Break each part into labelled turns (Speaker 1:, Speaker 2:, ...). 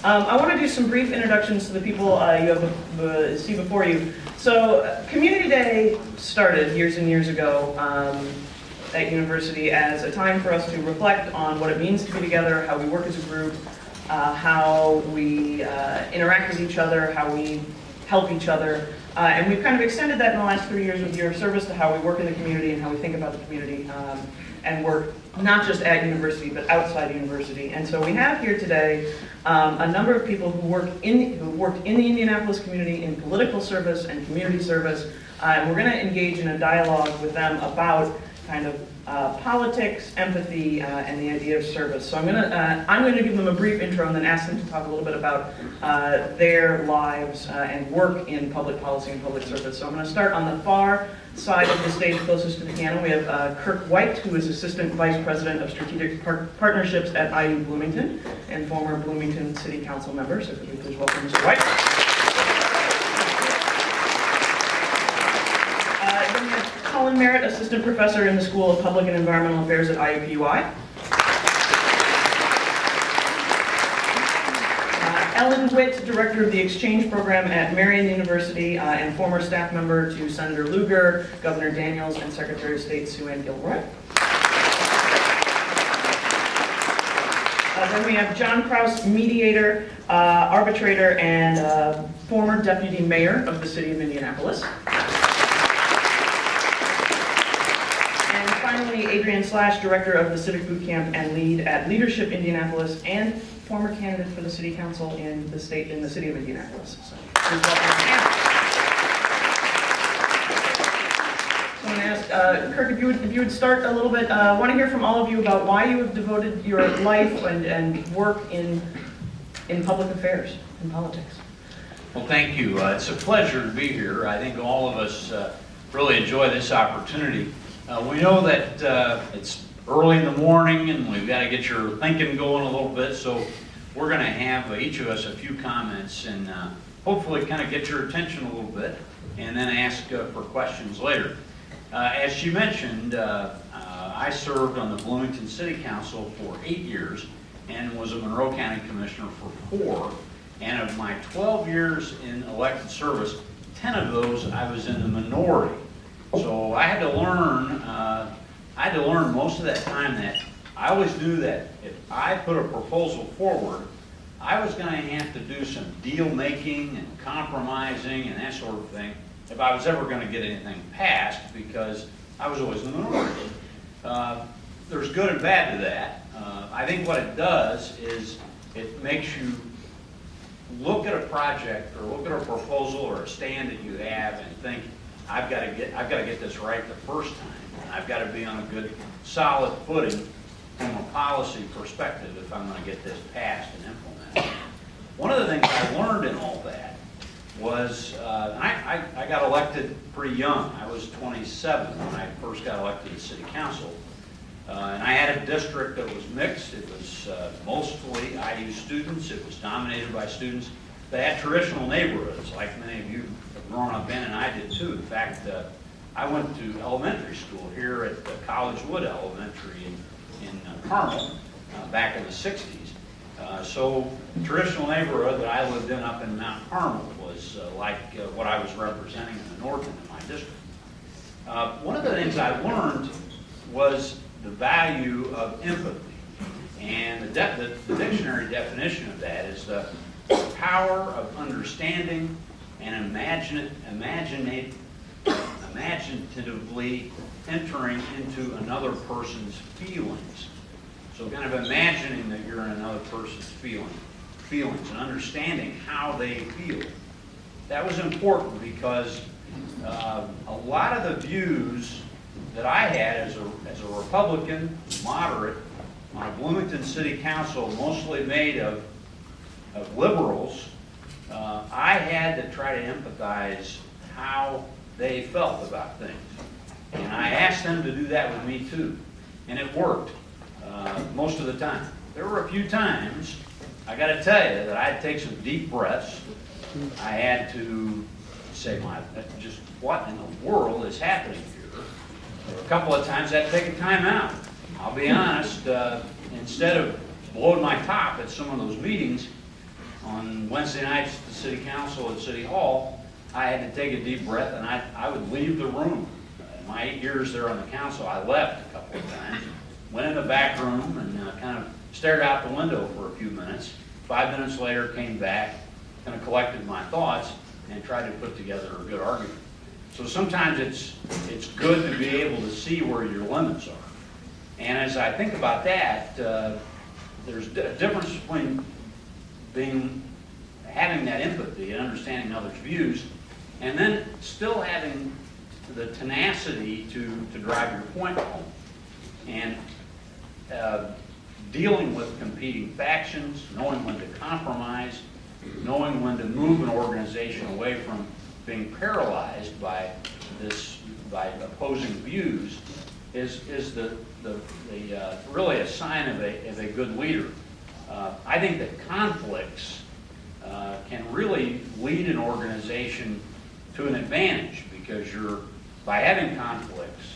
Speaker 1: I want to do some brief introductions to the people you have see before you. So, Community Day started years and years ago at university as a time for us to reflect on what it means to be together, how we work as a group, how we interact with each other, how we help each other. And we've kind of extended that in the last 3 years with Year of Service to how we work in the community and how we think about the community and work not just at university but outside university. And so we have here today a number of people who worked in the Indianapolis community in political service and community service. And we're going to engage in a dialogue with them about kind of politics, empathy, and the idea of service. So I'm going to give them a brief intro and then ask them to talk a little bit about their lives and work in public policy and public service. So I'm going to start on the far side of the stage closest to the piano. We have Kirk White, who is Assistant Vice President of Strategic Partnerships at IU Bloomington and former Bloomington City Council member. So could you please welcome Mr. White? Then we have Cullen Barrett, Assistant Professor in the School of Public and Environmental Affairs at IUPUI. Ellen Witt, Director of the Exchange Program at Marian University and former staff member to Senator Lugar, Governor Daniels, and Secretary of State Sue Ann Gilroy. Then we have John Kraus, mediator, arbitrator, and former deputy mayor of the city of Indianapolis. And finally, Adrienne Slash, director of the Civic Boot Camp and lead at Leadership Indianapolis, and former candidate for the city council in the city of Indianapolis. So, please welcome Anne. So I'm going to ask Kirk if you would start a little bit. I want to hear from all of you about why you have devoted your life and work in public affairs, in politics.
Speaker 2: Well, thank you. It's a pleasure to be here. I think all of us really enjoy this opportunity. We know that it's early in the morning and we've got to get your thinking going a little bit, so we're going to have each of us a few comments and hopefully kind of get your attention a little bit and then ask for questions later. As she mentioned, I served on the Bloomington City Council for 8 years and was a Monroe County Commissioner for 4. And of my 12 years in elected service, 10 of those I was in the minority. So I had to learn most of that time that I always knew that if I put a proposal forward, I was going to have to do some deal making and compromising and that sort of thing if I was ever going to get anything passed, because I was always in the minority. There's good and bad to that. I think what it does is it makes you look at a project or look at a proposal or a stand that you have and think, I've got to get this right the first time. I've got to be on a good, solid footing from a policy perspective if I'm going to get this passed and implemented. One of the things I learned in all that was, I got elected pretty young. I was 27 when I first got elected to City Council. And I had a district that was mixed. It was mostly IU students. It was dominated by students. They had traditional neighborhoods, like many of you have grown up in, and I did too. In fact, I went to elementary school here at College Wood Elementary in Carmel back in the 60s. So the traditional neighborhood that I lived in up in Mount Carmel was like what I was representing in the north end of my district. One of the things I learned was the value of empathy. And the dictionary definition of that is the power of understanding and imaginatively entering into another person's feelings. So kind of imagining that you're in another person's feelings and understanding how they feel. That was important because a lot of the views that I had as a Republican, moderate, on a Bloomington City Council mostly made of liberals, I had to try to empathize how they felt about things. And I asked them to do that with me too. And it worked most of the time. There were a few times, I got to tell you, that I had to take some deep breaths. I had to say, just what in the world is happening here? There were a couple of times I had to take a time out. I'll be honest, instead of blowed my top at some of those meetings on Wednesday nights at the city council at City Hall. I had to take a deep breath, and I would leave the room. In my 8 years there on the council, I left a couple of times, went in the back room and kind of stared out the window for a few minutes. 5 minutes later, came back, kind of collected my thoughts, and tried to put together a good argument. So sometimes it's good to be able to see where your limits are. And as I think about that, there's a difference between having that empathy and understanding others' views, and then still having the tenacity to drive your point home. And dealing with competing factions, knowing when to compromise, knowing when to move an organization away from being paralyzed by opposing views is really a sign of a good leader. I think that conflicts can really lead an organization to an advantage, because by having conflicts,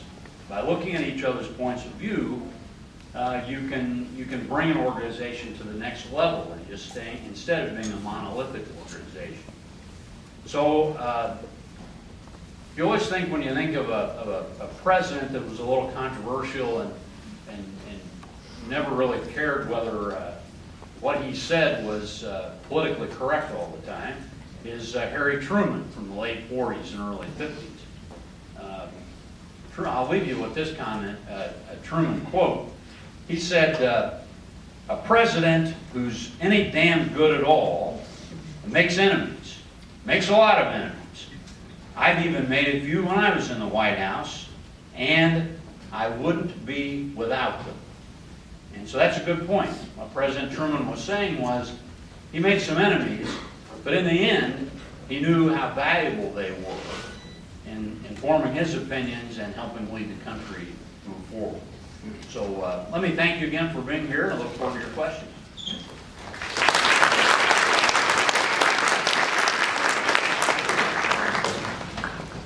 Speaker 2: by looking at each other's points of view, you can bring an organization to the next level and just staying, instead of being a monolithic organization. So you always think, when you think of a president that was a little controversial and never really cared whether what he said was politically correct all the time, is Harry Truman from the late 40s and early 50s. I'll leave you with this comment, a Truman quote. He said, a president who's any damn good at all makes enemies, makes a lot of enemies. I've even made a few when I was in the White House, and I wouldn't be without them. And so that's a good point. What President Truman was saying was, he made some enemies, but in the end, he knew how valuable they were in forming his opinions and helping lead the country move forward. So let me thank you again for being here, and I look forward to your questions.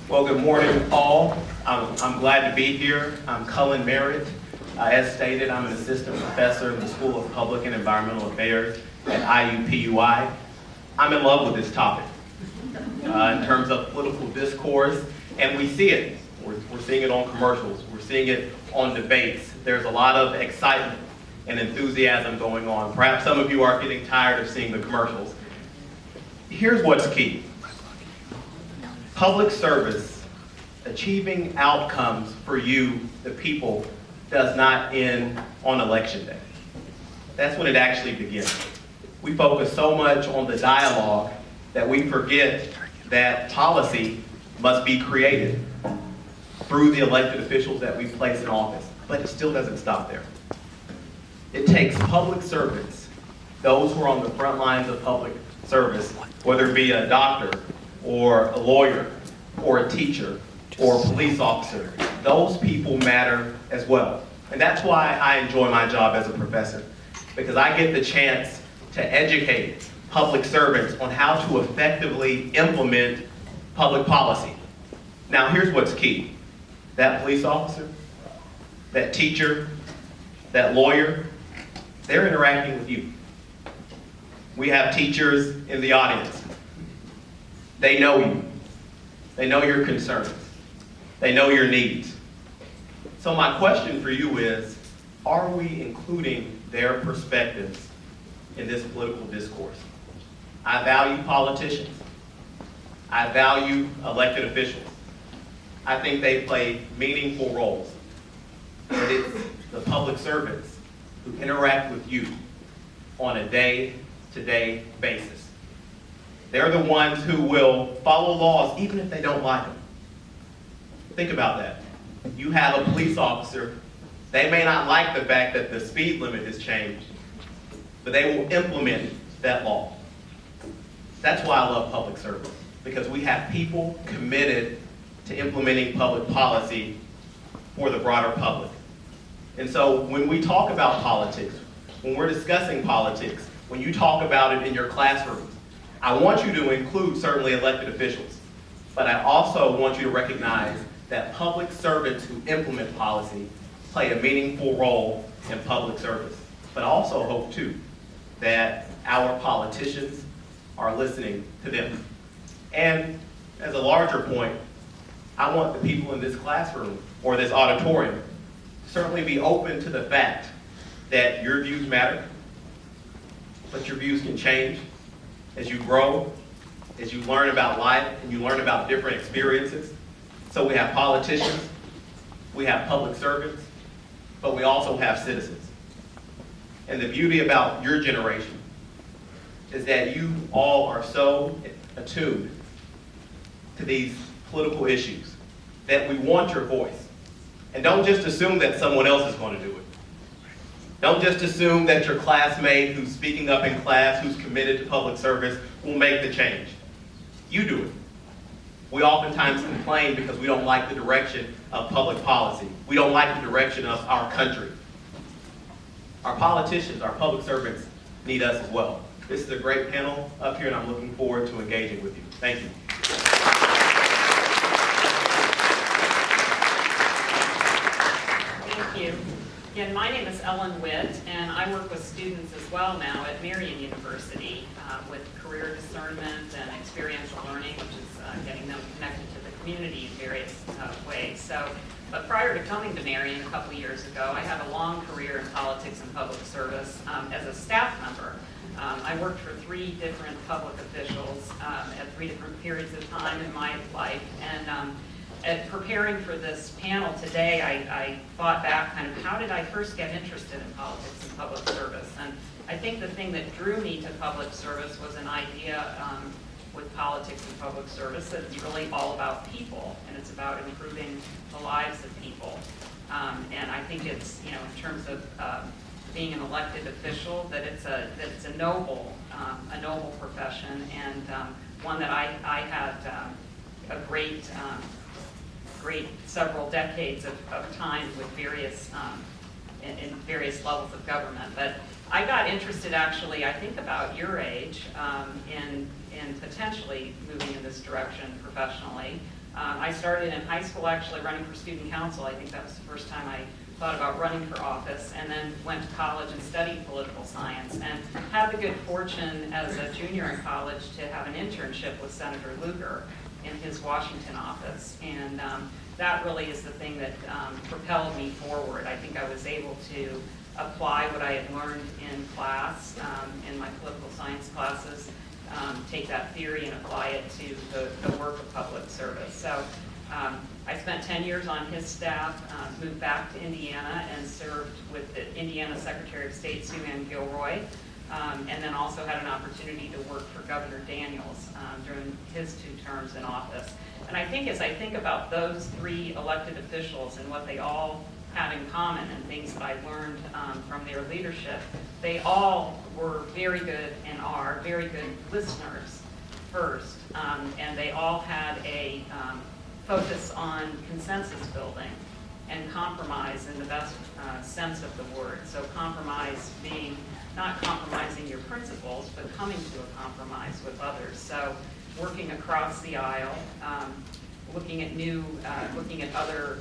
Speaker 3: Well, good morning, all. I'm glad to be here. I'm Cullen Barrett. As stated, I'm an assistant professor in the School of Public and Environmental Affairs at IUPUI. I'm in love with this topic in terms of political discourse, and we see it. We're seeing it on commercials. We're seeing it on debates. There's a lot of excitement and enthusiasm going on. Perhaps some of you are getting tired of seeing the commercials. Here's what's key. Public service, achieving outcomes for you, the people, does not end on election day. That's when it actually begins. We focus so much on the dialogue that we forget that policy must be created through the elected officials that we place in office. But it still doesn't stop there. It takes public servants, those who are on the front lines of public service, whether it be a doctor or a lawyer or a teacher or a police officer. Those people matter as well. And that's why I enjoy my job as a professor, because I get the chance to educate public servants on how to effectively implement public policy. Now, here's what's key. That police officer, that teacher, that lawyer, they're interacting with you. We have teachers in the audience. They know you. They know your concerns. They know your needs. So my question for you is, are we including their perspectives in this political discourse? I value politicians. I value elected officials. I think they play meaningful roles. But it's the public servants who interact with you on a day-to-day basis. They're the ones who will follow laws even if they don't like them. Think about that. You have a police officer. They may not like the fact that the speed limit has changed, but they will implement that law. That's why I love public service, because we have people committed to implementing public policy for the broader public. And so when we talk about politics, when we're discussing politics, when you talk about it in your classrooms, I want you to include certainly elected officials, but I also want you to recognize that public servants who implement policy play a meaningful role in public service. but I also hope too that our politicians are listening to them. And as a larger point, I want the people in this classroom or this auditorium to certainly be open to the fact that your views matter, but your views can change as you grow, as you learn about life and you learn about different experiences. So we have politicians, we have public servants, but we also have citizens. And the beauty about your generation is that you all are so attuned to these political issues that we want your voice. And don't just assume that someone else is going to do it. Don't just assume that your classmate who's speaking up in class, who's committed to public service, will make the change. You do it. We oftentimes complain because we don't like the direction of public policy. We don't like the direction of our country. Our politicians, our public servants need us as well. This is a great panel up here, and I'm looking forward to engaging with you. Thank you.
Speaker 4: Thank you. Again, my name is Ellen Witt, and I work with students as well now at Marion University with career discernment and experiential learning, which is getting them connected to the community in various ways. But prior to coming to Marion a couple years ago, I had a long career in politics and public service as a staff member. I worked for 3 different public officials at 3 different periods of time in my life. And at preparing for this panel today, I thought back kind of how did I first get interested in politics and public service? And I think the thing that drew me to public service was an idea with politics and public service that it's really all about people, and it's about improving the lives of people. And I think it's, you know, in terms of being an elected official, that it's a noble profession, and one that I had a great several decades of time with various in various levels of government. But I got interested, actually, I think about your age, in potentially moving in this direction professionally. I started in high school actually running for student council. I think that was the first time I thought about running for office, and then went to college and studied political science, and had the good fortune as a junior in college to have an internship with Senator Lugar in his Washington office. And that really is the thing that propelled me forward. I think I was able to apply what I had learned in class, in my political science classes, take that theory and apply it to the work of public service. So I spent 10 years on his staff, moved back to Indiana and served with the Indiana Secretary of State, Sue Ann Gilroy, and then also had an opportunity to work for Governor Daniels during his 2 terms in office. And I think as I think about those 3 elected officials and what they all have in common and things that I learned from their leadership, they all were very good and are very good listeners first, and they all had a focus on consensus building and compromise in the best sense of the word. So compromise being not compromising your principles, but coming to a compromise with others. So working across the aisle, looking at other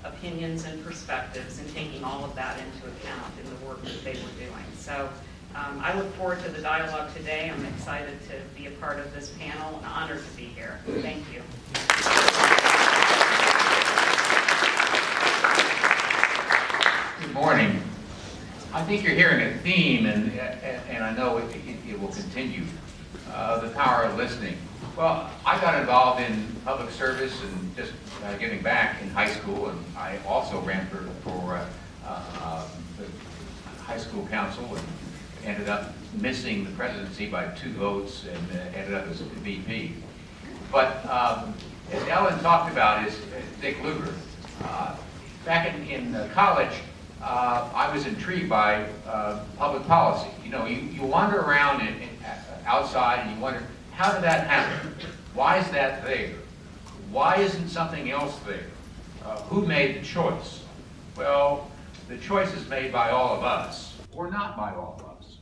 Speaker 4: opinions and perspectives, and taking all of that into account in the work that they were doing. So I look forward to the dialogue today. I'm excited to be a part of this panel, and honored to be here. Thank you.
Speaker 5: Good morning. I think you're hearing a theme, and I know it will continue, the power of listening. Well, I got involved in public service and just giving back in high school, and I also ran for the high school council and ended up missing the presidency by 2 votes and ended up as a VP. But as Ellen talked about is Dick Lugar. Back in college, I was intrigued by public policy. You know, you wander around outside and you wonder, how did that happen? Why is that there? Why isn't something else there? Who made the choice? Well, the choice is made by all of us, or not by all of us.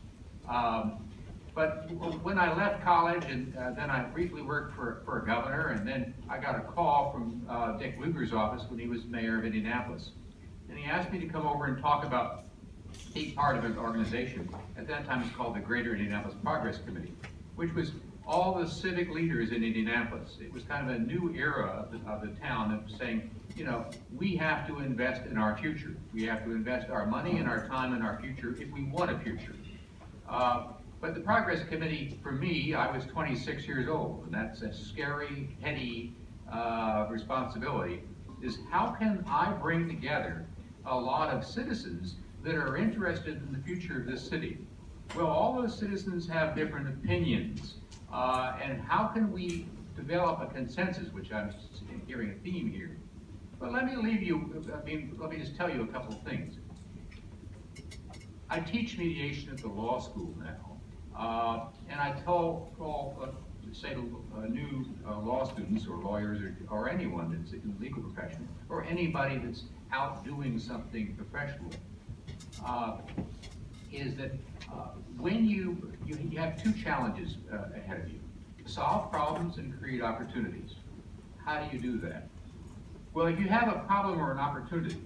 Speaker 5: But when I left college, and then I briefly worked for a governor, and then I got a call from Dick Lugar's office when he was mayor of Indianapolis. And he asked me to come over and talk about take part of an organization. At that time, it was called the Greater Indianapolis Progress Committee, which was all the civic leaders in Indianapolis. It was kind of a new era of the town that was saying, you know, we have to invest in our future. We have to invest our money and our time in our future if we want a future. But the Progress Committee, for me, I was 26 years old, and that's a scary, heady responsibility, is how can I bring together a lot of citizens that are interested in the future of this city? Well, all those citizens have different opinions, and how can we develop a consensus, which I'm hearing a theme here. But let me let me just tell you a couple of things. I teach mediation at the law school now, and I say to new law students or lawyers or anyone that's in the legal profession, or anybody that's out doing something professional, is that when you have two challenges ahead of you: solve problems and create opportunities. How do you do that? Well, if you have a problem or an opportunity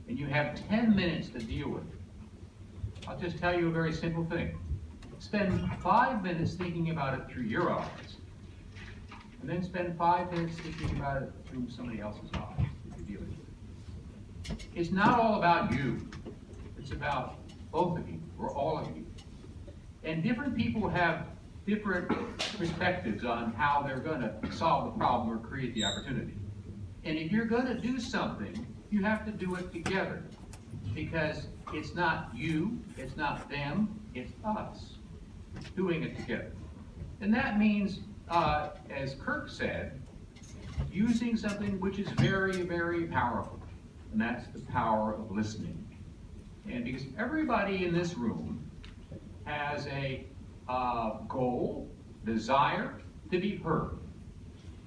Speaker 5: and you have 10 minutes to deal with it, I'll just tell you a very simple thing. Spend 5 minutes thinking about it through your eyes, and then spend 5 minutes thinking about it through somebody else's eyes that you're dealing with. It's not all about you. It's about both of you, or all of you. And different people have different perspectives on how they're going to solve the problem or create the opportunity. And if you're going to do something, you have to do it together, because it's not you, it's not them, it's us doing it together. And that means, as Kirk said, using something which is very, very powerful, and that's the power of listening. And because everybody in this room has a goal, desire to be heard,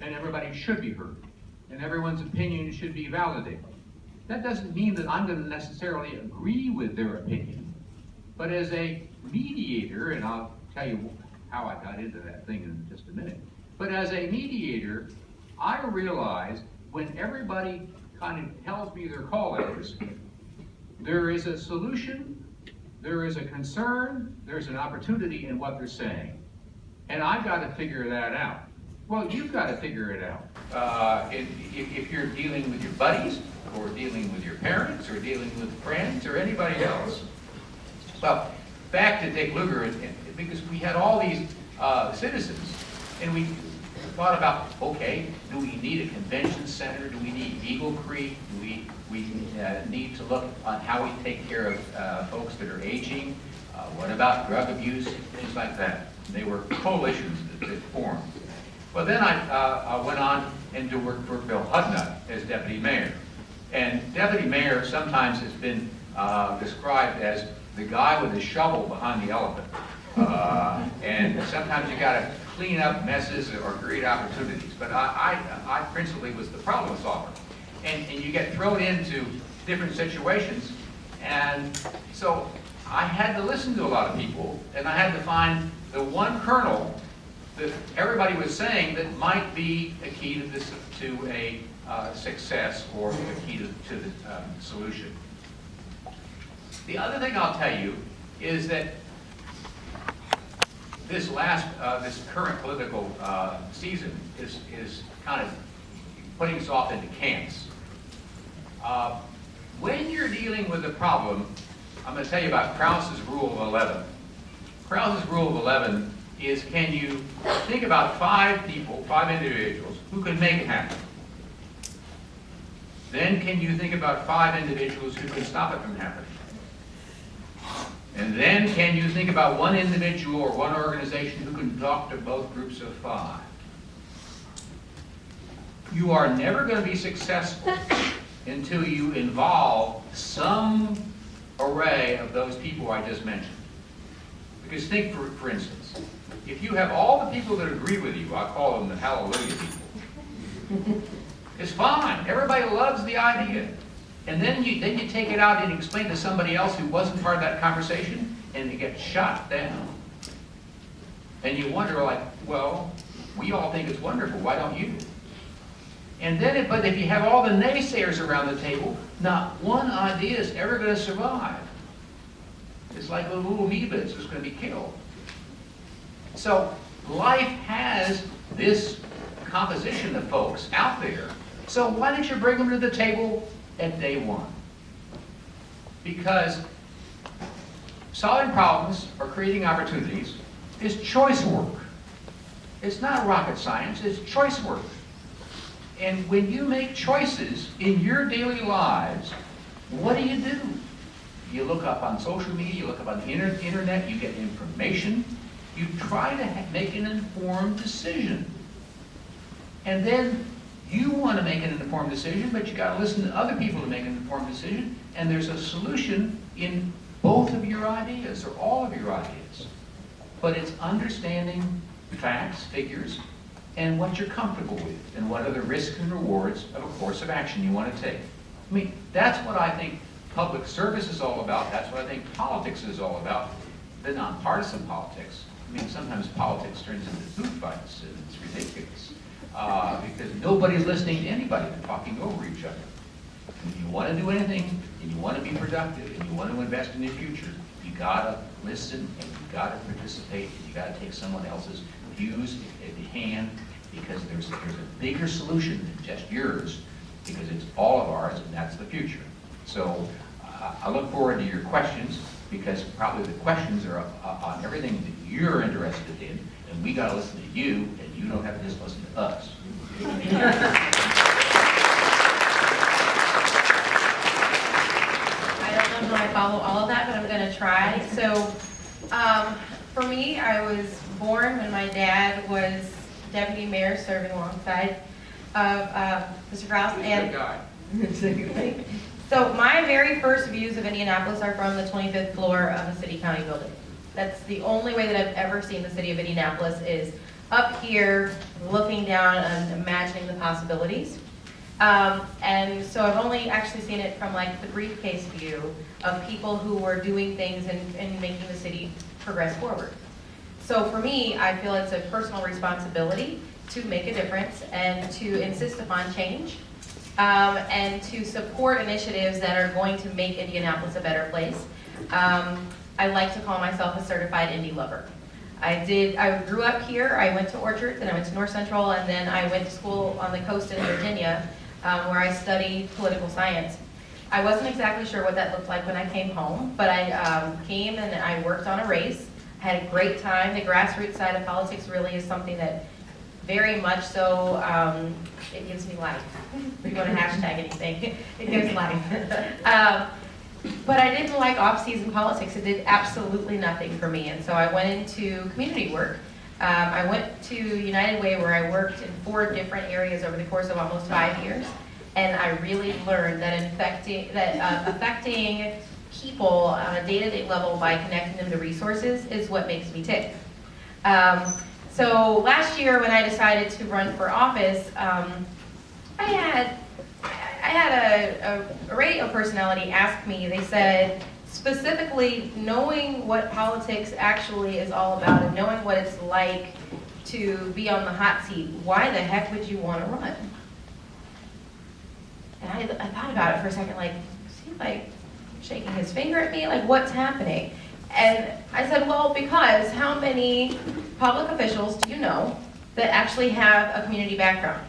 Speaker 5: and everybody should be heard, and everyone's opinion should be validated. That doesn't mean that I'm going to necessarily agree with their opinion, but as a mediator, and I'll tell you how I got into that thing in just a minute, but as a mediator, I realize when everybody kind of tells me their call letters, there is a solution, there is a concern, there's an opportunity in what they're saying. And I've got to figure that out. Well, you've got to figure it out. If you're dealing with your buddies, or dealing with your parents, or dealing with friends, or anybody else. Well, back to Dick Lugar, because we had all these citizens, and we thought about, okay, do we need a convention center? Do we need Eagle Creek? Do we need to look on how we take care of folks that are aging? What about drug abuse? Things like that. They were coalitions that formed. Well, then I went on and to work for Bill Hudnut as deputy mayor. And deputy mayor sometimes has been described as the guy with the shovel behind the elephant. And sometimes you got to clean up messes or create opportunities. But I principally was the problem solver. And you get thrown into different situations. And so I had to listen to a lot of people, and I had to find the one kernel that everybody was saying that might be a key to this, to a success, or a key to the solution. The other thing I'll tell you is that this current political season is kind of putting us off into camps. When you're dealing with a problem, I'm going to tell you about Krauss's Rule of 11. Krauss's Rule of 11 is, can you think about 5 people, 5 individuals, who can make it happen? Then can you think about 5 individuals who can stop it from happening? And then can you think about 1 individual or 1 organization who can talk to both groups of 5? You are never going to be successful until you involve some array of those people I just mentioned. Because think, for instance, if you have all the people that agree with you, I call them the hallelujah people, it's fine. Everybody loves the idea. And then you take it out and explain to somebody else who wasn't part of that conversation, and it gets shot down. And you wonder, like, well, we all think it's wonderful. Why don't you? And then, but if you have all the naysayers around the table, not one idea is ever going to survive. It's like little amoeba, it's just going to be killed. So life has this composition of folks out there. So why don't you bring them to the table at day one? Because solving problems or creating opportunities is choice work. It's not rocket science, it's choice work. And when you make choices in your daily lives, what do? You look up on social media, you look up on the internet, you get information, you try to make an informed decision. And then you want to make an informed decision, but you got to listen to other people to make an informed decision, and there's a solution in both of your ideas, or all of your ideas. But it's understanding facts, figures, and what you're comfortable with, and what are the risks and rewards of a course of action you want to take. I mean, that's what I think public service is all about. That's what I think politics is all about. The nonpartisan politics. I mean, sometimes politics turns into food fights, and it's ridiculous. Because nobody's listening to anybody. They're talking over each other. If you want to do anything, and you want to be productive, and you want to invest in your future, you gotta listen, and you gotta participate, and you gotta take someone else's views at hand, because there's a bigger solution than just yours, because it's all of ours, and that's the future. So I look forward to your questions, because probably the questions are on everything that you're interested in, and we gotta listen to you, and you don't have to just listen to us.
Speaker 6: I don't know how I follow all of that, but I'm going to try. So, for me, I was born when my dad was deputy mayor, serving alongside of Mr. Krause.
Speaker 5: Good guy.
Speaker 6: So, my very first views of Indianapolis are from the 25th floor of the City County building. That's the only way that I've ever seen the city of Indianapolis, is up here, looking down and imagining the possibilities. And so I've only actually seen it from like the briefcase view of people who were doing things and making the city progress forward. So for me, I feel it's a personal responsibility to make a difference and to insist upon change, and to support initiatives that are going to make Indianapolis a better place. I like to call myself a certified Indy lover. I grew up here, I went to Orchard, then I went to North Central, and then I went to school on the coast in Virginia, where I studied political science. I wasn't exactly sure what that looked like when I came home, but I came and I worked on a race. I had a great time. The grassroots side of politics really is something that very much so, it gives me life. If you want to hashtag anything, it gives life. But I didn't like off-season politics. It did absolutely nothing for me. And so I went into community work. I went to United Way, where I worked in 4 different areas over the course of almost 5 years. And I really learned that affecting people on a day-to-day level by connecting them to resources is what makes me tick. So last year when I decided to run for office, I had a radio personality ask me, they said, specifically knowing what politics actually is all about and knowing what it's like to be on the hot seat, why the heck would you want to run? And I thought about it for a second, like, is he like shaking his finger at me? Like, what's happening? And I said, well, because how many public officials do you know that actually have a community background?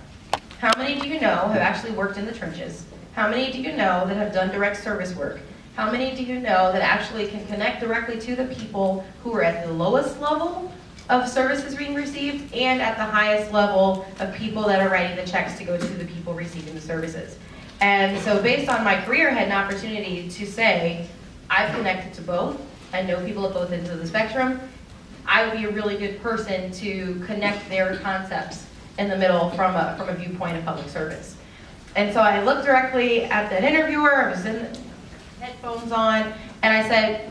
Speaker 6: How many do you know have actually worked in the trenches? How many do you know that have done direct service work? How many do you know that actually can connect directly to the people who are at the lowest level of services being received and at the highest level of people that are writing the checks to go to the people receiving the services? And so based on my career, I had an opportunity to say, I've connected to both. I know people at both ends of the spectrum. I would be a really good person to connect their concepts in the middle from a viewpoint of public service. And so I looked directly at that interviewer, I was in the headphones on, and I said,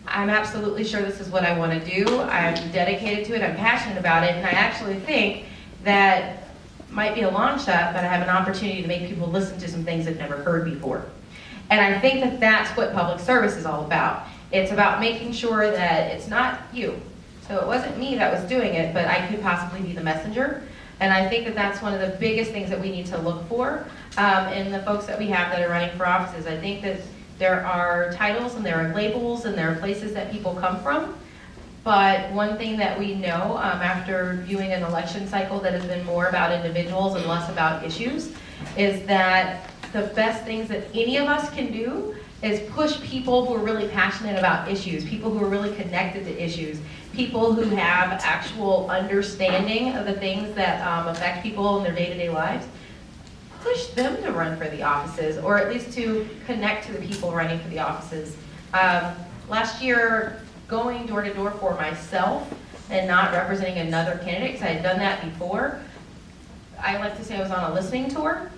Speaker 6: I'm absolutely sure this is what I want to do. I'm dedicated to it, I'm passionate about it, and I actually think that might be a long shot, but I have an opportunity to make people listen to some things they've never heard before. And I think that that's what public service is all about. It's about making sure that it's not you. So it wasn't me that was doing it, but I could possibly be the messenger. And I think that that's one of the biggest things that we need to look for in the folks that we have that are running for offices. I think that There are titles and there are labels and there are places that people come from. But one thing that we know after viewing an election cycle that has been more about individuals and less about issues is that the best things that any of us can do is push people who are really passionate about issues, people who are really connected to issues, people who have actual understanding of the things that affect people in their day-to-day lives. Push them to run for the offices, or at least to connect to the people running for the offices. Last year, going door to door for myself and not representing another candidate, because I had done that before, I like to say I was on a listening tour.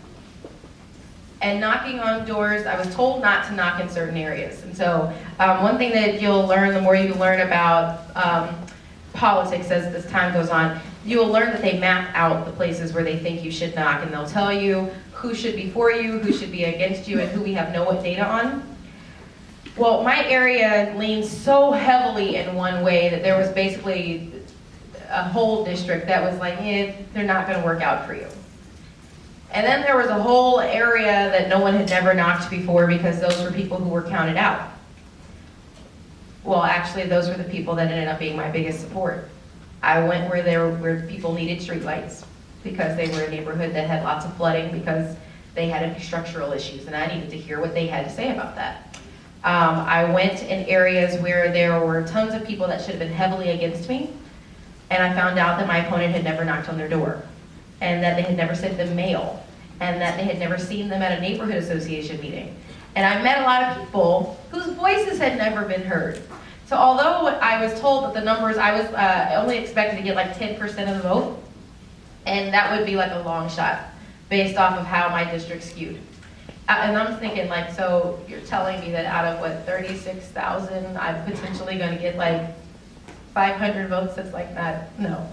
Speaker 6: And knocking on doors, I was told not to knock in certain areas. And so one thing that you'll learn, the more you learn about politics as this time goes on, you will learn that they map out the places where they think you should knock, and they'll tell you who should be for you, who should be against you, and who we have no data on. Well, my area leans so heavily in one way that there was basically a whole district that was like, they're not going to work out for you. And then there was a whole area that no one had never knocked before because those were people who were counted out. Well, actually, those were the people that ended up being my biggest support. I went where people needed streetlights because they were a neighborhood that had lots of flooding because they had infrastructural issues, and I needed to hear what they had to say about that. I went in areas where there were tons of people that should have been heavily against me, and I found out that my opponent had never knocked on their door, and that they had never sent them mail, and that they had never seen them at a neighborhood association meeting. And I met a lot of people whose voices had never been heard. So although I was told that the numbers, I was only expected to get like 10% of the vote, and that would be like a long shot based off of how my district skewed. And I'm thinking like, so you're telling me that out of what, 36,000, I'm potentially gonna get like 500 votes? That's like that, no.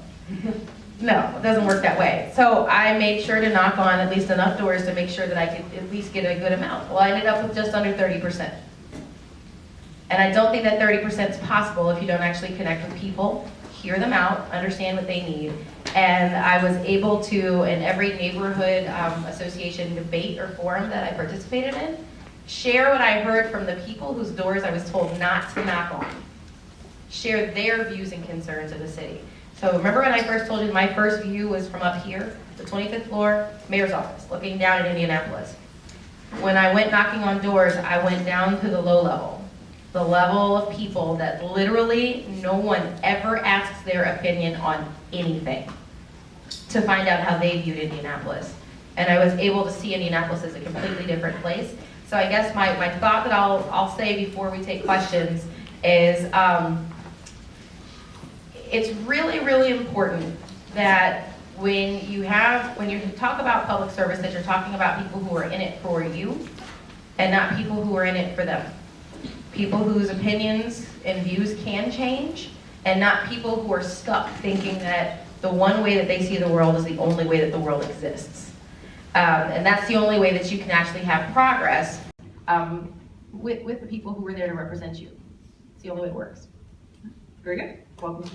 Speaker 6: No, it doesn't work that way. So I made sure to knock on at least enough doors to make sure that I could at least get a good amount. Well, I ended up with just under 30%. And I don't think that 30% is possible if you don't actually connect with people, hear them out, understand what they need. And I was able to, in every neighborhood association debate or forum that I participated in, share what I heard from the people whose doors I was told not to knock on. Share their views and concerns of the city. So remember when I first told you my first view was from up here, the 25th floor, mayor's office, looking down at Indianapolis. When I went knocking on doors, I went down to the low level. The level of people that literally no one ever asks their opinion on anything to find out how they viewed Indianapolis. And I was able to see Indianapolis as a completely different place. So I guess my thought that I'll say before we take questions is it's really, really important that when you talk about public service, that you're talking about people who are in it for you and not people who are in it for them. People whose opinions and views can change, and not people who are stuck thinking that the one way that they see the world is the only way that the world exists. And that's the only way that you can actually have progress with the people who are there to represent you. It's the only way it works.
Speaker 1: Very good. Welcome.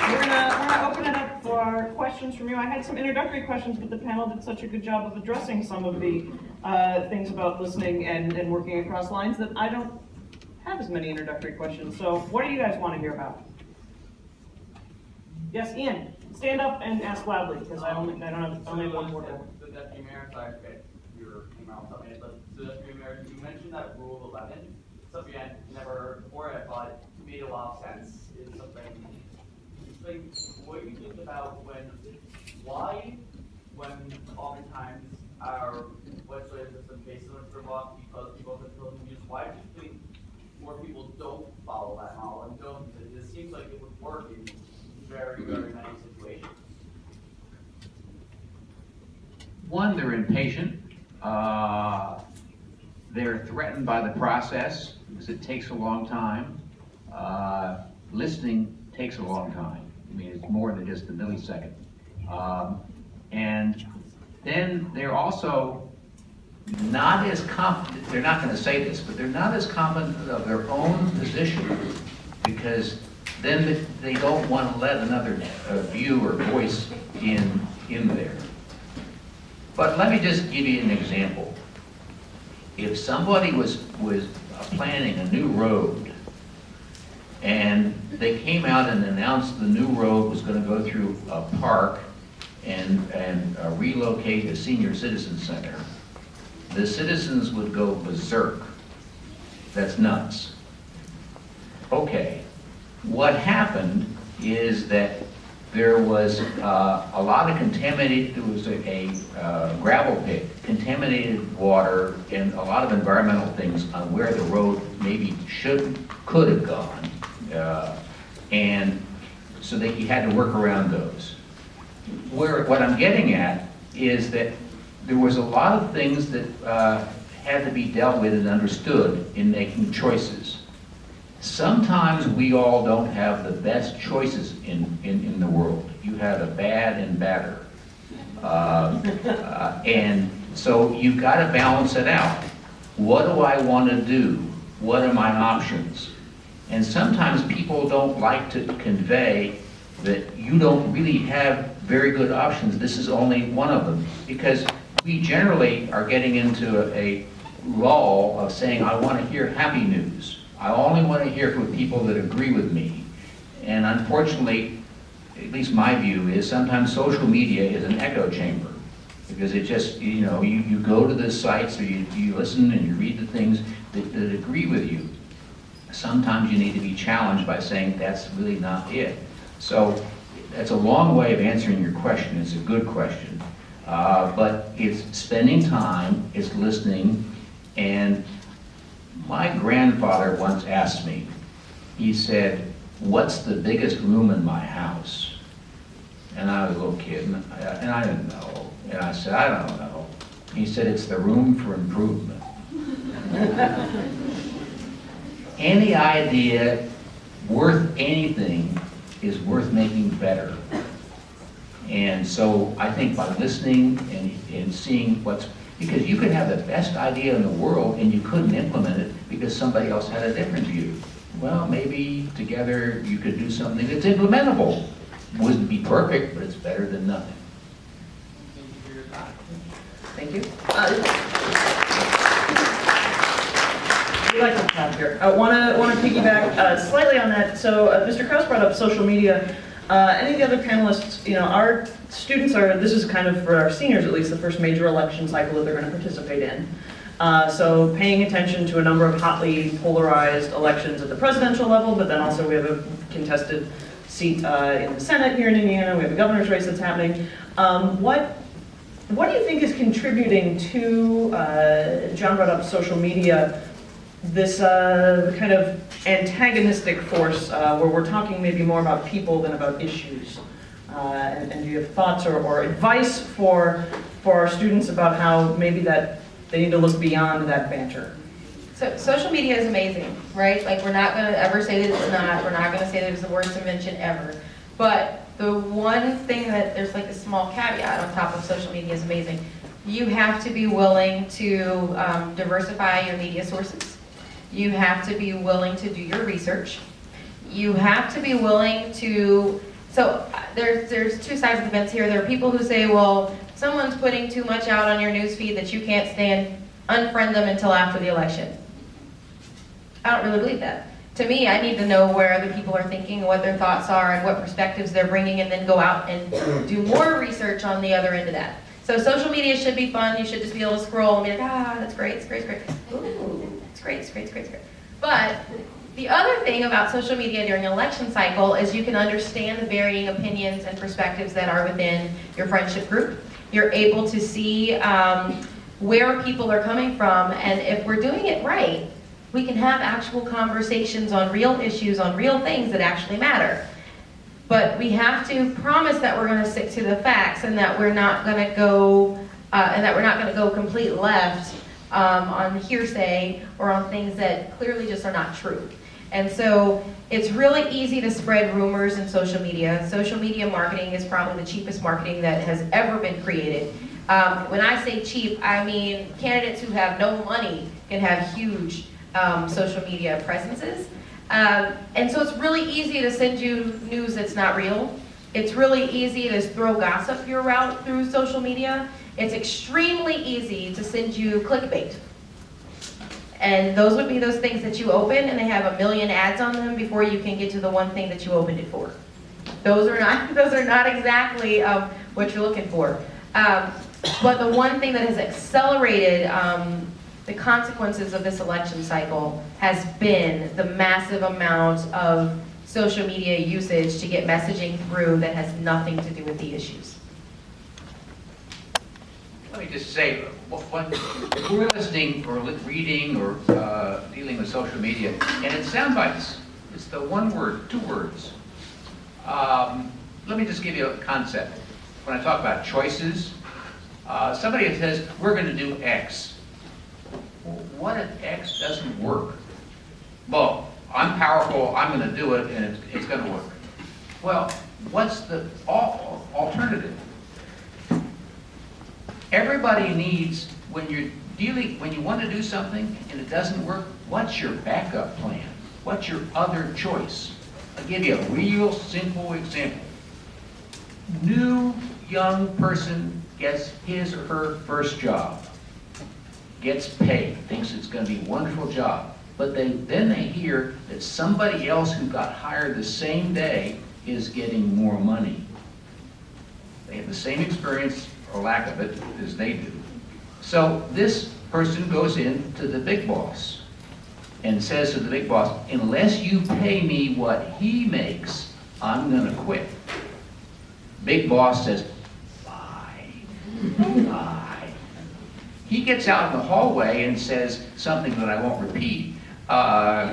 Speaker 1: We're gonna open it up for questions from you. I had some introductory questions, but the panel did such a good job of addressing some of the things about listening and working across lines that I don't have as many introductory questions. So what do you guys want to hear about? Yes, Ian, stand up and ask loudly, because I only have one more.
Speaker 7: The deputy mayor, sorry, your email told me, but the deputy mayor, you mentioned that Rule 11, something I'd never heard before. I thought made a lot of sense. Is something. Like, what you think about when oftentimes our legislative system faces a gridlock because people have building use, why do you think more people don't follow that model and don't? It seems like it would work in very, very many situations.
Speaker 5: One, they're impatient. They're threatened by the process because it takes a long time. Listening takes a long time. I mean, it's more than just a millisecond. And then they're also not as confident, they're not going to say this, but they're not as confident of their own position because then they don't want to let another view or voice in there. But let me just give you an example. If somebody was planning a new road, and they came out and announced the new road was going to go through a park and relocate a senior citizen center, the citizens would go berserk. That's nuts. Okay, what happened is that there was a lot of contaminated, there was a gravel pit, contaminated water, and a lot of environmental things on where the road maybe could have gone. And so that you had to work around those. What I'm getting at is that there was a lot of things that had to be dealt with and understood in making choices. Sometimes we all don't have the best choices in the world. You have a bad and badder. And so you've got to balance it out. What do I want to do? What are my options? And sometimes people don't like to convey that you don't really have very good options. This is only one of them. Because we generally are getting into a lull of saying, I want to hear happy news. I only want to hear from people that agree with me. And unfortunately, at least my view is sometimes social media is an echo chamber. Because it just, you go to the sites or you listen and you read the things that agree with you. Sometimes you need to be challenged by saying that's really not it. So that's a long way of answering your question. It's a good question. But it's spending time, it's listening, and my grandfather once asked me, he said, what's the biggest room in my house? And I was a little kid, and I didn't know. And I said, I don't know. He said, it's the room for improvement. Any idea worth anything is worth making better. And so I think by listening and seeing because you could have the best idea in the world and you couldn't implement it because somebody else had a different view. Well, maybe together you could do something that's implementable. Wouldn't be perfect, but it's better than nothing.
Speaker 1: Thank you. We like to clap here. I want to piggyback slightly on that. So Mr. Krause brought up social media. Any of the other panelists, our students this is kind of for our seniors at least, the first major election cycle that they're going to participate in. So paying attention to a number of hotly polarized elections at the presidential level, but then also we have a contested seat in the Senate here in Indiana. We have a governor's race that's happening. What do you think is contributing to, John brought up social media, this kind of antagonistic force where we're talking maybe more about people than about issues? And do you have thoughts or advice for our students about how maybe that they need to look beyond that banter?
Speaker 6: So social media is amazing, right? Like, we're not going to ever say that it's not. We're not going to say that it's the worst invention ever. But the one thing that there's like a small caveat on top of social media is amazing. You have to be willing to diversify your media sources. You have to be willing to do your research. You have to be willing to, so there's two sides of the fence here. There are people who say, well, someone's putting too much out on your news feed that you can't stand, unfriend them until after the election. I don't really believe that. To me, I need to know where other people are thinking, what their thoughts are, and what perspectives they're bringing, and then go out and do more research on the other end of that. So social media should be fun. You should just be able to scroll and be like, that's great, it's great, it's great. Ooh, it's great, it's great, it's great, it's great. But the other thing about social media during an election cycle is you can understand the varying opinions and perspectives that are within your friendship group. You're able to see where people are coming from, and if we're doing it right, we can have actual conversations on real issues, on real things that actually matter. But we have to promise that we're going to stick to the facts and that we're not going to go complete left on hearsay or on things that clearly just are not true. And so it's really easy to spread rumors in social media. Social media marketing is probably the cheapest marketing that has ever been created. When I say cheap, I mean candidates who have no money can have huge social media presences. And so it's really easy to send you news that's not real. It's really easy to throw gossip your route through social media. It's extremely easy to send you clickbait. And those would be those things that you open and they have a million ads on them before you can get to the one thing that you opened it for. Those are not exactly what you're looking for. But the one thing that has accelerated the consequences of this election cycle has been the massive amount of social media usage to get messaging through that has nothing to do with the issues.
Speaker 5: Let me just say, when we're listening or reading or dealing with social media, and it sound bites, it's the one word, two words. Let me just give you a concept. When I talk about choices, somebody says, we're going to do X. Well, what if X doesn't work? Well, I'm powerful, I'm going to do it, and it's going to work. Well, what's the alternative? Everybody needs, when you want to do something and it doesn't work, what's your backup plan? What's your other choice? I'll give you a real simple example. New young person gets his or her first job, gets paid, thinks it's going to be a wonderful job, but then they hear that somebody else who got hired the same day is getting more money. They have the same experience or lack of it as they do. So this person goes in to the big boss and says to the big boss, unless you pay me what he makes, I'm going to quit. Big boss says, fine, fine. He gets out in the hallway and says something that I won't repeat,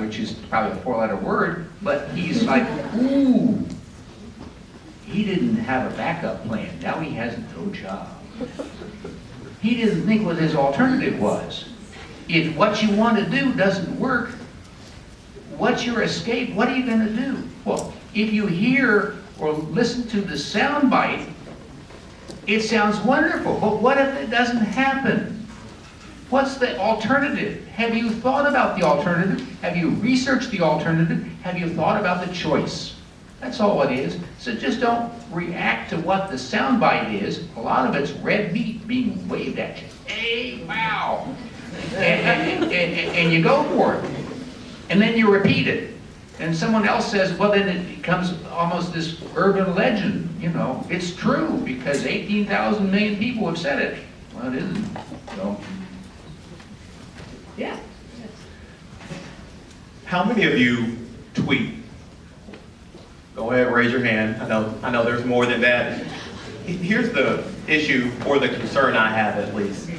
Speaker 5: which is probably a four-letter word, but he's like, ooh, he didn't have a backup plan. Now he has no job. He didn't think what his alternative was. If what you want to do doesn't work, what's your escape? What are you going to do? Well, if you hear or listen to the soundbite, it sounds wonderful. But what if it doesn't happen? What's the alternative? Have you thought about the alternative? Have you researched the alternative? Have you thought about the choice? That's all it is. So just don't react to what the soundbite is. A lot of it's red meat being waved at you. Hey, wow. And you go for it. And then you repeat it. And someone else says, well, then it becomes almost this urban legend. You know, it's true because 18,000 million people have said it. Well, it isn't. So, yeah.
Speaker 3: How many of you tweet? Go ahead, raise your hand. I know there's more than that. Here's the issue, or the concern I have at least.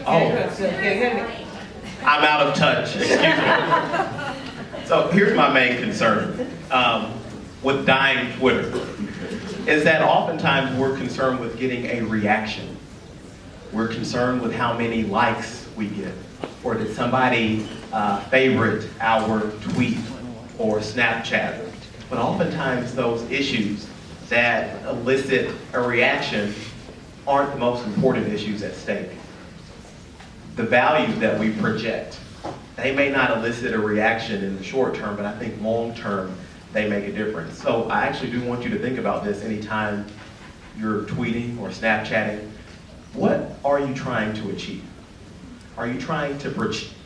Speaker 3: Oh, I'm out of touch, excuse me. So here's my main concern with dying Twitter, is that oftentimes we're concerned with getting a reaction. We're concerned with how many likes we get, or did somebody favorite our tweet or Snapchat. But oftentimes those issues that elicit a reaction aren't the most important issues at stake. The values that we project, they may not elicit a reaction in the short term, but I think long term they make a difference. So I actually do want you to think about this anytime you're tweeting or Snapchatting. What are you trying to achieve? Are you trying to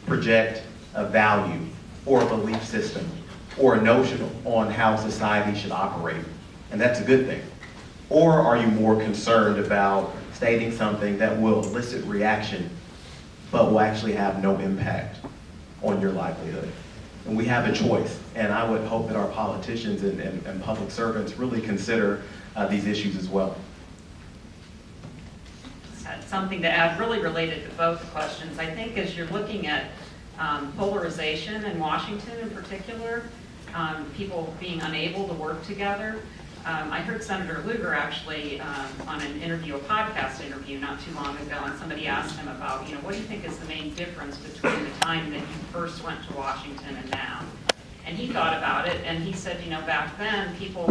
Speaker 3: project a value or a belief system or a notion on how society should operate? And that's a good thing. Or are you more concerned about stating something that will elicit reaction but will actually have no impact on your livelihood? And we have a choice, and I would hope that our politicians and public servants really consider these issues as well.
Speaker 4: Something to add, really related to both questions. I think as you're looking at polarization in Washington in particular, people being unable to work together. I heard Senator Lugar actually on an interview, a podcast interview not too long ago, and somebody asked him about, what do you think is the main difference between the time that you first went to Washington and now? And he thought about it, and he said, back then, people,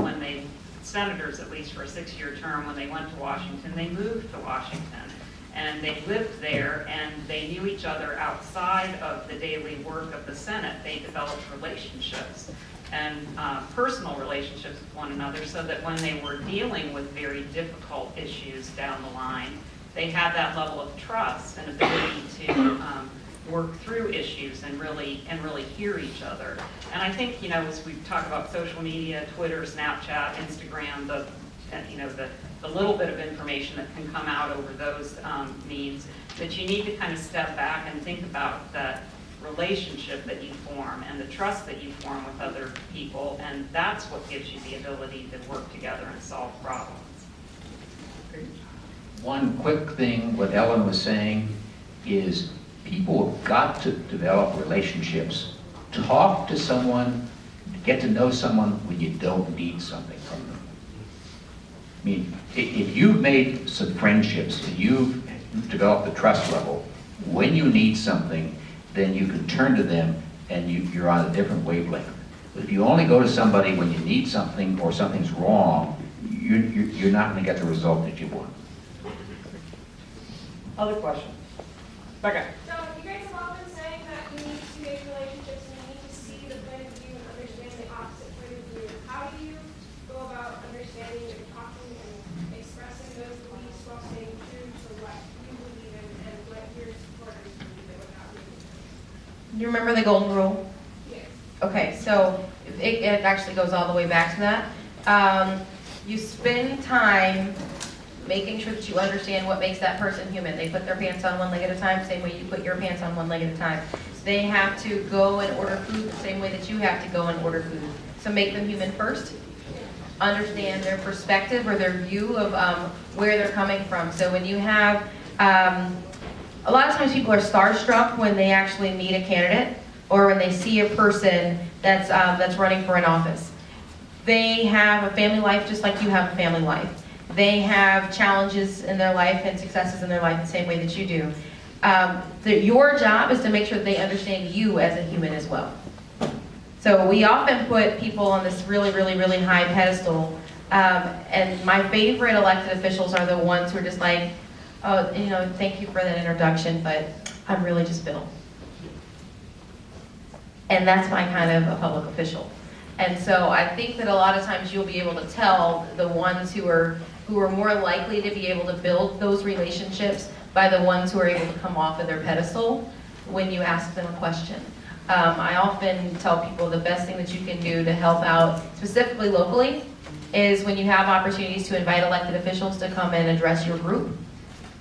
Speaker 4: senators at least for a 6-year term, when they went to Washington, they moved to Washington. And they lived there, and they knew each other outside of the daily work of the Senate. They developed relationships. and personal relationships with one another, so that when they were dealing with very difficult issues down the line, they had that level of trust and ability to work through issues and really hear each other. And I think, as we talk about social media, Twitter, Snapchat, Instagram, the little bit of information that can come out over those means, that you need to kind of step back and think about that relationship that you form and the trust that you form with other people, and that's what gives you the ability to work together and solve problems.
Speaker 5: One quick thing, what Ellen was saying is people have got to develop relationships. Talk to someone, get to know someone when you don't need something from them. I mean, if you've made some friendships and you've developed the trust level, when you need something, then you can turn to them and you're on a different wavelength. But if you only go to somebody when you need something or something's wrong, you're not going to get the result that you want.
Speaker 1: Other questions? Becca?
Speaker 8: So you guys have all been saying that you need to make relationships and you need to see the point of view and understand the opposite point of view. How do you go about understanding and talking and expressing those beliefs while staying true to what you believe in and what your supporters believe in without being?
Speaker 6: You remember the golden rule?
Speaker 8: Yes.
Speaker 6: Okay, so it actually goes all the way back to that. You spend time making sure that you understand what makes that person human. They put their pants on one leg at a time, same way you put your pants on one leg at a time. They have to go and order food the same way that you have to go and order food. So make them human first. Understand their perspective or their view of where they're coming from. So when you have, a lot of times people are starstruck when they actually meet a candidate or when they see a person that's running for an office. They have a family life just like you have a family life. They have challenges in their life and successes in their life the same way that you do. Your job is to make sure that they understand you as a human as well. So we often put people on this really, really, really high pedestal. And my favorite elected officials are the ones who are just like, oh, thank you for that introduction, but I'm really just Bill. And that's my kind of a public official. And so I think that a lot of times you'll be able to tell the ones who are more likely to be able to build those relationships by the ones who are able to come off of their pedestal when you ask them a question. I often tell people the best thing that you can do to help out, specifically locally, is when you have opportunities to invite elected officials to come and address your group,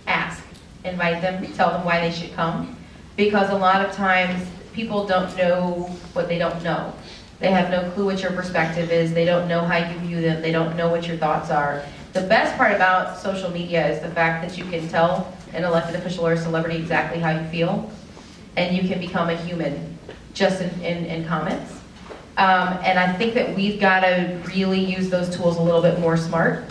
Speaker 6: ask, invite them, tell them why they should come. Because a lot of times people don't know what they don't know. They have no clue what your perspective is. They don't know how you view them. They don't know what your thoughts are. The best part about social media is the fact that you can tell an elected official or a celebrity exactly how you feel, and you can become a human just in comments. And I think that we've got to really use those tools a little bit more smart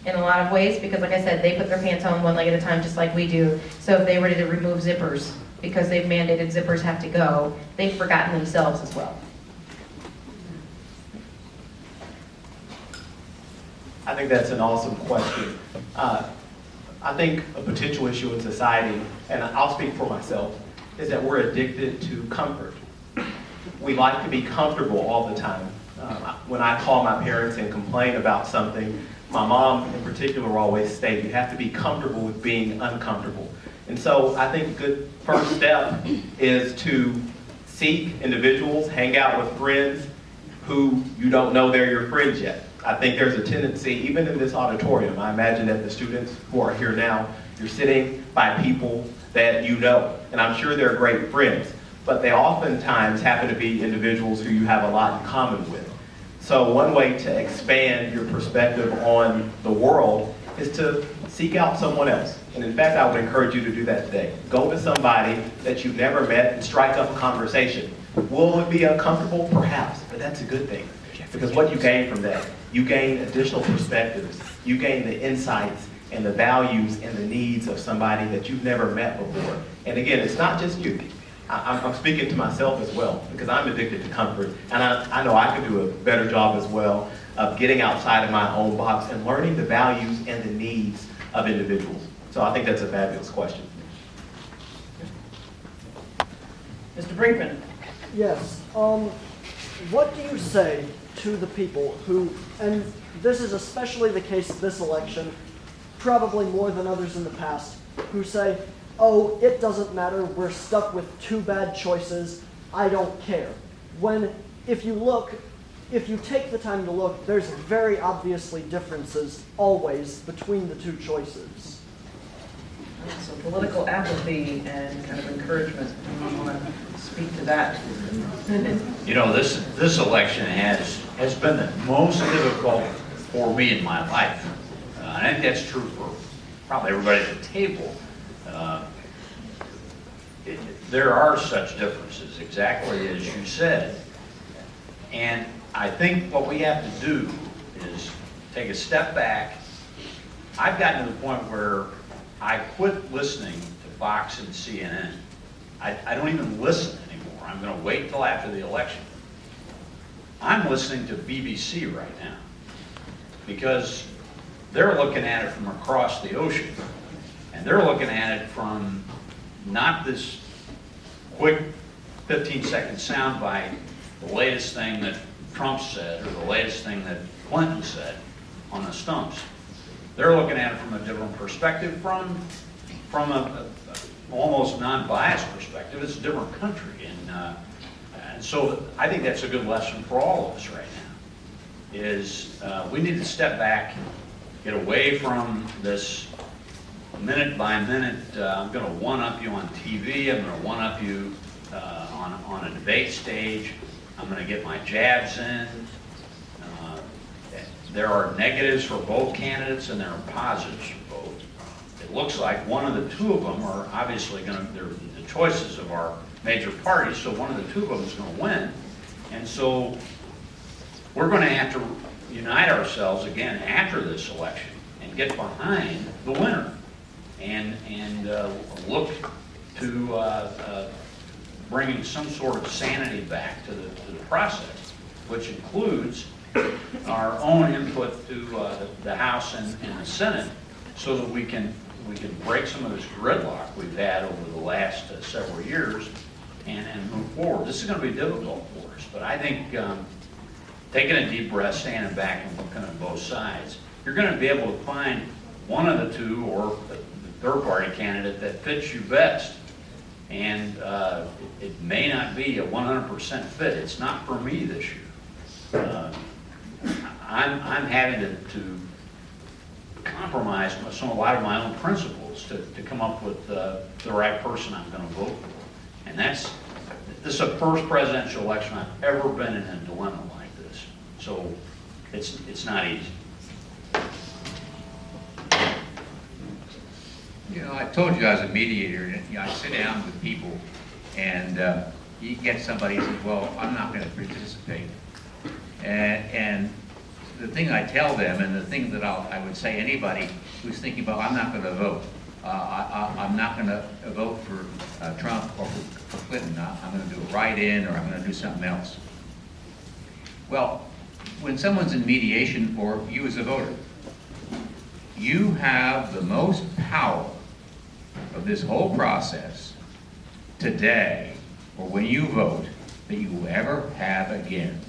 Speaker 6: in a lot of ways, because like I said, they put their pants on one leg at a time just like we do. So if they were to remove zippers because they've mandated zippers have to go, they've forgotten themselves as well.
Speaker 3: I think that's an awesome question. I think a potential issue in society, and I'll speak for myself, is that we're addicted to comfort. We like to be comfortable all the time. When I call my parents and complain about something, my mom in particular will always state, you have to be comfortable with being uncomfortable. And so I think a good first step is to seek individuals, hang out with friends who you don't know they're your friends yet. I think there's a tendency, even in this auditorium, I imagine that the students who are here now, you're sitting by people that you know, and I'm sure they're great friends, but they oftentimes happen to be individuals who you have a lot in common with. So one way to expand your perspective on the world is to seek out someone else. And in fact, I would encourage you to do that today. Go to somebody that you've never met and strike up a conversation. Will it be uncomfortable? Perhaps, but that's a good thing. Because what you gain from that, you gain additional perspectives. You gain the insights and the values and the needs of somebody that you've never met before. And again, it's not just you. I'm speaking to myself as well, because I'm addicted to comfort. And I know I could do a better job as well of getting outside of my own box and learning the values and the needs of individuals. So I think that's a fabulous question.
Speaker 1: Mr. Brickman?
Speaker 9: Yes. what do you say to the people who, and this is especially the case this election, probably more than others in the past, who say, oh, it doesn't matter, we're stuck with two bad choices, I don't care. When, if you take the time to look, there's very obviously differences always between the two choices.
Speaker 1: So political apathy and kind of encouragement. I want to speak to that.
Speaker 2: You know, this election has been the most difficult for me in my life. I think that's true for probably everybody at the table. There are such differences, exactly as you said. And I think what we have to do is take a step back. I've gotten to the point where I quit listening to Fox and CNN. I don't even listen anymore. I'm going to wait till after the election. I'm listening to BBC right now because they're looking at it from across the ocean. And they're looking at it from not this quick 15-second soundbite, the latest thing that Trump said or the latest thing that Clinton said on the stumps. They're looking at it from a different perspective, from a almost non-biased perspective. It's a different country, and so I think that's a good lesson for all of us right now. Is we need to step back, get away from this minute by minute. I'm going to one-up you on TV. I'm going to one-up you on a debate stage. I'm going to get my jabs in. There are negatives for both candidates and there are positives for both. It looks like one of the two of them are obviously going to, they're the choices of our major parties, so one of the two of them is going to win. And so we're going to have to unite ourselves again after this election and get behind the winner and look to bringing some sort of sanity back to the process, which includes our own input to the House and the Senate, so that we can break some of this gridlock we've had over the last several years and move forward. This is going to be difficult for us, but I think taking a deep breath, standing back and looking at both sides, you're going to be able to find one of the two or the third-party candidate that fits you best. And it may not be a 100% fit. It's not for me this year. I'm having to compromise a lot of my own principles to come up with the right person I'm going to vote for. And this is the first presidential election I've ever been in a dilemma like this. So it's not easy.
Speaker 5: You know, I told you I was a mediator, and you know, I sit down with people, and you get somebody who says, well, I'm not going to participate. And the thing I tell them, and the thing that I would say anybody who's thinking about, I'm not going to vote. I'm not going to vote for Trump or for Clinton. I'm going to do a write-in, or I'm going to do something else. Well, when someone's in mediation, or you as a voter, you have the most power of this whole process today, or when you vote, that you will ever have again.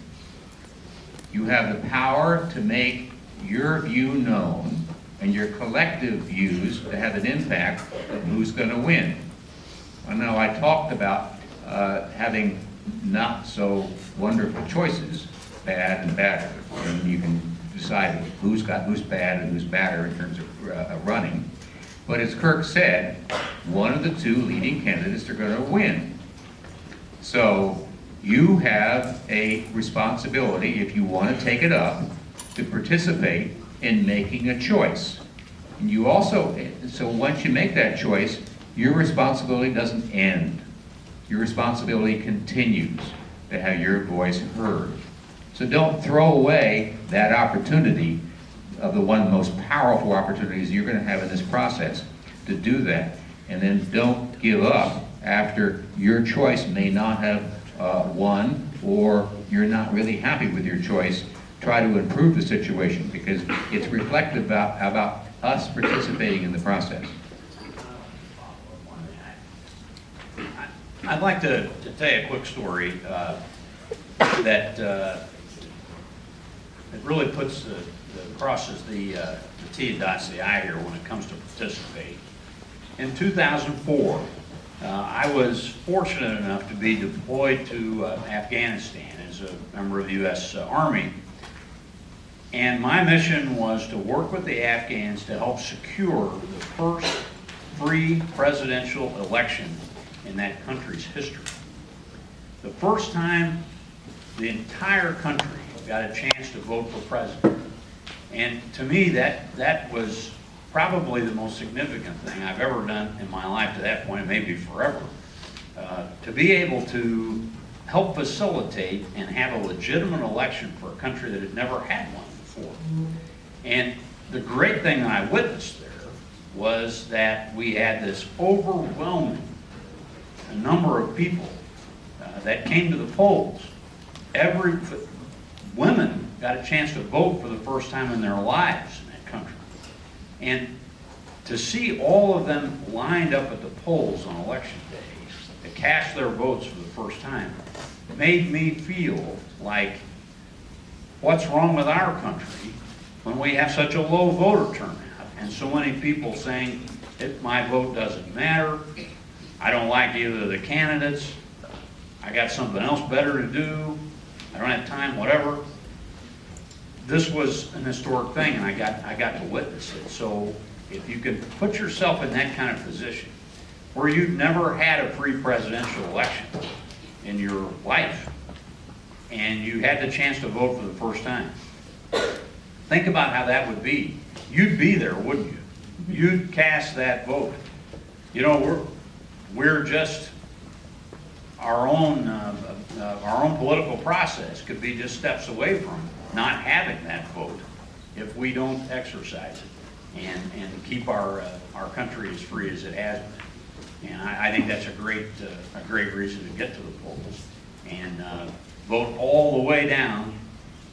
Speaker 5: You have the power to make your view known and your collective views to have an impact of who's going to win. I know I talked about having not so wonderful choices, bad and badder, and you can decide who's bad and who's badder in terms of running. But as Kirk said, one of the two leading candidates are going to win. So you have a responsibility, if you want to take it up, to participate in making a choice. And you also, so once you make that choice, your responsibility doesn't end. Your responsibility continues to have your voice heard. So don't throw away that opportunity of the one of the most powerful opportunities you're going to have in this process to do that. And then don't give up after your choice may not have won, or you're not really happy with your choice. Try to improve the situation, because it's reflective about us participating in the process.
Speaker 2: I'd like to tell you a quick story. that it really crosses the T and dots the I here when it comes to participating. In 2004, I was fortunate enough to be deployed to Afghanistan as a member of the U.S. Army. And my mission was to work with the Afghans to help secure the first free presidential election in that country's history. The first time the entire country got a chance to vote for president. And to me, that was probably the most significant thing I've ever done in my life to that point, maybe forever. To be able to help facilitate and have a legitimate election for a country that had never had one before. And the great thing that I witnessed there was that we had this overwhelming number of people that came to the polls. Women got a chance to vote for the first time in their lives in that country. And to see all of them lined up at the polls on election day to cast their votes for the first time made me feel like, what's wrong with our country when we have such a low voter turnout and so many people saying, my vote doesn't matter, I don't like either of the candidates, I got something else better to do, I don't have time, whatever. This was an historic thing, and I got to witness it. So if you can put yourself in that kind of position, where you've never had a free presidential election in your life, and you had the chance to vote for the first time, think about how that would be. You'd be there, wouldn't you? You'd cast that vote. You know, we're just our own political process could be just steps away from not having that vote if we don't exercise it and keep our country as free as it has been. And I think that's a great reason to get to the polls and vote all the way down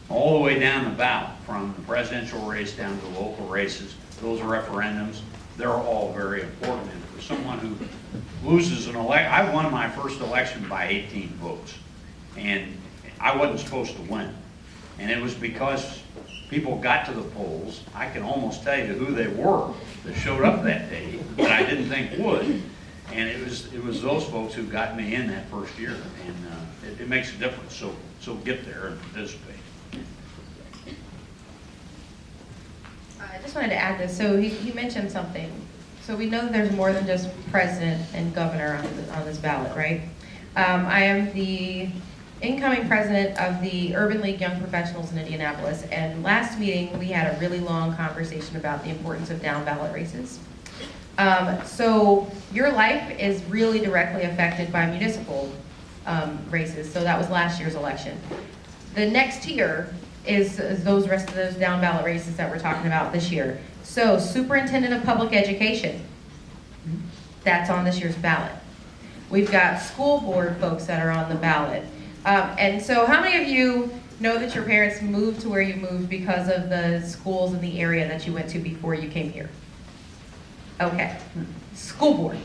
Speaker 2: the ballot, from the presidential race down to the local races. Those referendums, they're all very important. And for someone who loses an election, I won my first election by 18 votes, and I wasn't supposed to win. And it was because people got to the polls. I can almost tell you who they were that showed up that day that I didn't think would. And it was those folks who got me in that first year. And it makes a difference. So get there and participate.
Speaker 6: I just wanted to add this. So he mentioned something. So we know that there's more than just president and governor on this ballot, right? I am the incoming president of the Urban League Young Professionals in Indianapolis, and last meeting we had a really long conversation about the importance of down ballot races. So your life is really directly affected by municipal races, so that was last year's election. The next tier is those rest of those down ballot races that we're talking about this year. So superintendent of public education, that's on this year's ballot. We've got school board folks that are on the ballot. And so how many of you know that your parents moved to where you moved because of the schools in the area that you went to before you came here? Okay. School board.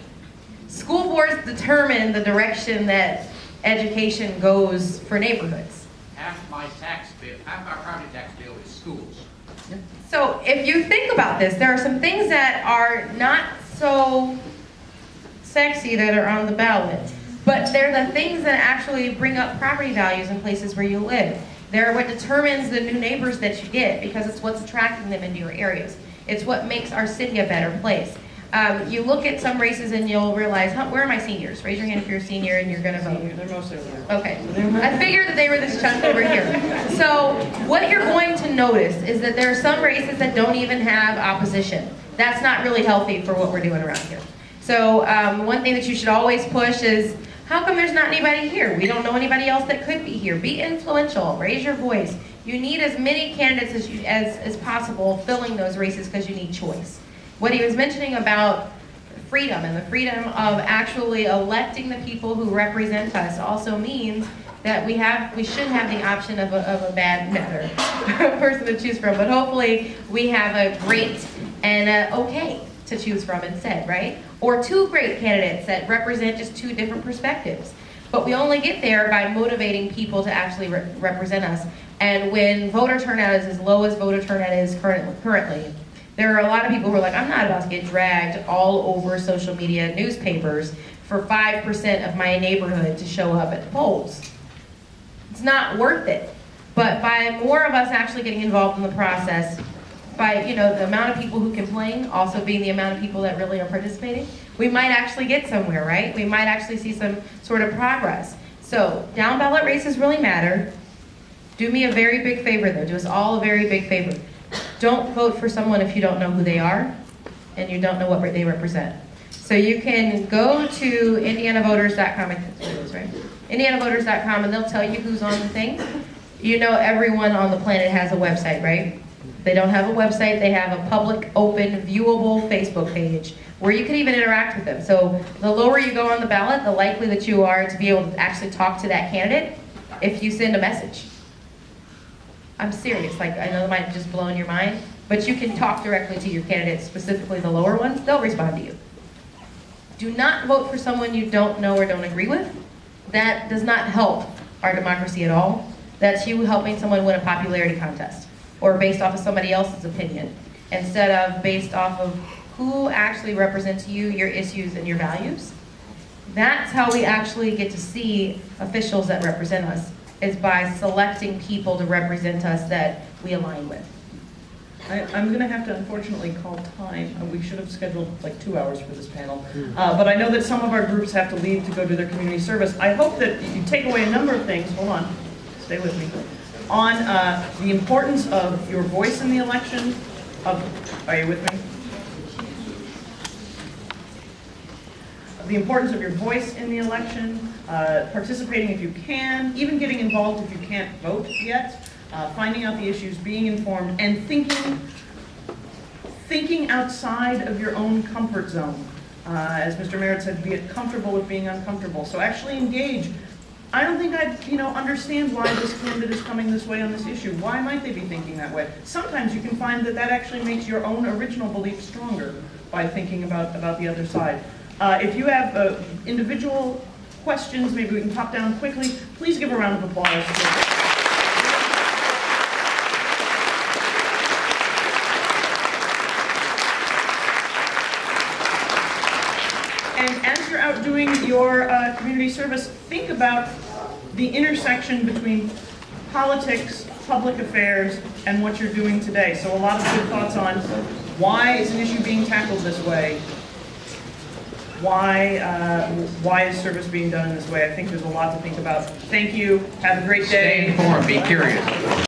Speaker 6: School boards determine the direction that education goes for neighborhoods.
Speaker 5: Half my property tax bill is schools.
Speaker 6: So if you think about this, there are some things that are not so sexy that are on the ballot, but they're the things that actually bring up property values in places where you live. They're what determines the new neighbors that you get, because it's what's attracting them into your areas. It's what makes our city a better place. You look at some races and you'll realize, where are my seniors? Raise your hand if you're a senior and you're gonna vote.
Speaker 1: They're mostly over there.
Speaker 6: Okay, I figured that they were this chunk over here. So what you're going to notice is that there are some races that don't even have opposition. That's not really healthy for what we're doing around here. So one thing that you should always push is, how come there's not anybody here? We don't know anybody else that could be here. Be influential, raise your voice. You need as many candidates as possible filling those races, because you need choice. What he was mentioning about freedom and the freedom of actually electing the people who represent us also means that we should have the option of a bad person to choose from, but hopefully we have a great and a okay to choose from instead, right? Or two great candidates that represent just two different perspectives. But we only get there by motivating people to actually represent us. And when voter turnout is as low as voter turnout is currently, there are a lot of people who are like, I'm not about to get dragged all over social media newspapers for 5% of my neighborhood to show up at the polls. It's not worth it. But by more of us actually getting involved in the process, by the amount of people who complain also being the amount of people that really are participating, we might actually get somewhere, right? We might actually see some sort of progress. So down ballot races really matter. Do me a very big favor though, do us all a very big favor. Don't vote for someone if you don't know who they are and you don't know what they represent. So you can go to indianavoters.com, I think it is, right? indianavoters.com, and they'll tell you who's on the thing. Everyone on the planet has a website, right? If they don't have a website, they have a public, open, viewable Facebook page where you can even interact with them. So the lower you go on the ballot, the likely that you are to be able to actually talk to that candidate if you send a message. I'm serious, I know that might have just blown your mind, but you can talk directly to your candidates, specifically the lower ones, they'll respond to you. Do not vote for someone you don't know or don't agree with. That does not help our democracy at all. That's you helping someone win a popularity contest or based off of somebody else's opinion instead of based off of who actually represents you, your issues, and your values. That's how we actually get to see officials that represent us, is by selecting people to represent us that we align with.
Speaker 1: I'm going to have to unfortunately call time. We should have scheduled like 2 hours for this panel. But I know that some of our groups have to leave to go do their community service. I hope that you take away a number of things. Hold on. Stay with me. On the importance of your voice in the election. Are you with me? The importance of your voice in the election, participating if you can, even getting involved if you can't vote yet. Finding out the issues, being informed, and thinking outside of your own comfort zone. As Mr. Merritt said, be comfortable with being uncomfortable. So actually engage. I don't think I understand why this candidate is coming this way on this issue. Why might they be thinking that way? Sometimes you can find that actually makes your own original belief stronger by thinking about the other side. If you have individual questions, maybe we can pop down quickly. Please give a round of applause. And as you're out doing your community service, think about the intersection between politics, public affairs, and what you're doing today. So a lot of good thoughts on why is an issue being tackled this way? Why is service being done in this way? I think there's a lot to think about. Thank you. Have a great day.
Speaker 5: Stay informed. Be curious.